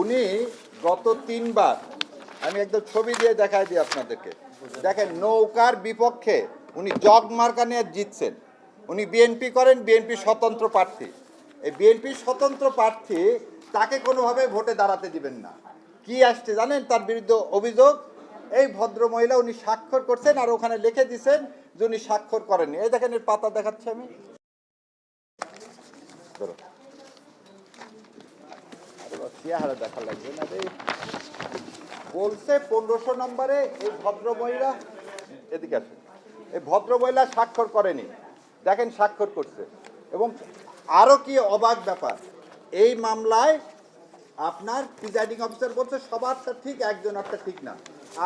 উনি গত 3 বার, আমি একদম ছবি দিয়ে দেখাই দিই আপনাদেরকে, দেখেন নৌকার বিপক্ষে উনি জগ মার্কা নিয়ে জিতছেন। উনি বিএনপি করেন, বিএনপি স্বতন্ত্র প্রার্থী। এই বিএনপি স্বতন্ত্র প্রার্থী তাকে কোনোভাবে ভোটে দাঁড়াতে দিবেন না। কি আসছে জানেন তার বিরুদ্ধে অভিযোগ? এই ভদ্র মহিলা উনি স্বাক্ষর করছেন আর ওখানে লিখে দিচ্ছেন যে উনি স্বাক্ষর করেননি। এই দেখেন এর পাতা দেখাচ্ছি আমি, চেহারা দেখা লাগবে না রে। বলছে 1500 নম্বরে এই ভদ্র মহিলা, এদিকে আসে, এই ভদ্র মহিলা স্বাক্ষর করেনি, দেখেন স্বাক্ষর করছে। এবং আরো কি অবাক ব্যাপার, এই মামলায় আপনার প্রিজাইডিং অফিসার বলছে সবারটা ঠিক, একজনেরটা ঠিক না।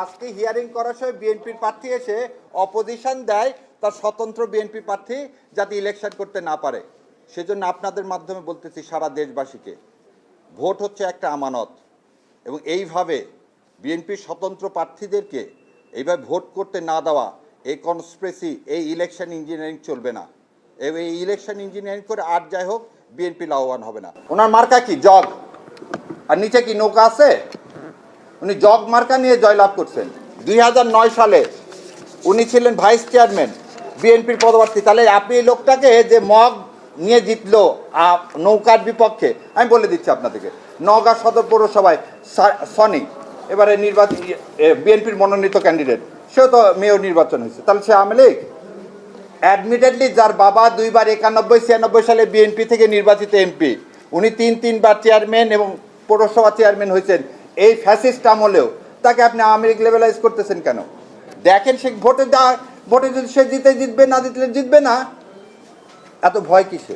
আজকে হিয়ারিং করার সময় বিএনপির প্রার্থী এসে অপোজিশন দেয় তার স্বতন্ত্র বিএনপি প্রার্থী যাতে ইলেকশন করতে না পারে। সেজন্য আপনাদের মাধ্যমে বলতেছি সারা দেশবাসীকে, ভোট হচ্ছে একটা আমানত, এবং এইভাবে বিএনপির স্বতন্ত্র প্রার্থীদেরকে এইভাবে ভোট করতে না দেওয়া, এই কনস্পিরেসি, এই ইলেকশন ইঞ্জিনিয়ারিং চলবে না। এই ইলেকশন ইঞ্জিনিয়ারিং করে আর যাই হোক বিএনপি লাভবান হবে না। ওনার মার্কা কি? জগ, আর নিচে কি নৌকা আছে? উনি জগ মার্কা নিয়ে জয়লাভ করছেন। 2009 সালে উনি ছিলেন ভাইস চেয়ারম্যান, বিএনপির পদপ্রার্থী। তাহলে আপনি এই লোকটাকে যে মগ নিয়ে জিতলো নৌকার বিপক্ষে, আমি বলে দিচ্ছি আপনাদেরকে, নওগাঁ সদর পৌরসভায় সনি এবারে নির্বাচন, বিএনপির মনোনীত ক্যান্ডিডেট, সেও তো মেয়র নির্বাচন হয়েছে। তাহলে সে আওয়ামী লীগ? অ্যাডমিটেডলি যার বাবা 2 বার 91-96 সালে বিএনপি থেকে নির্বাচিত এমপি, উনি 3বার চেয়ারম্যান এবং পৌরসভা চেয়ারম্যান হয়েছেন এই ফ্যাসিস্ট আমলেও, তাকে আপনি আওয়ামী লীগ লেভেলাইজ করতেছেন কেন? দেখেন সে ভোটে যদি সে জিতবে, না জিতলে জিতবে না, এত ভয় কিসে?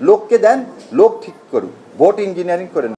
লোককে দেন, লোক ঠিক করুন, ভোট ইঞ্জিনিয়ারিং করেন।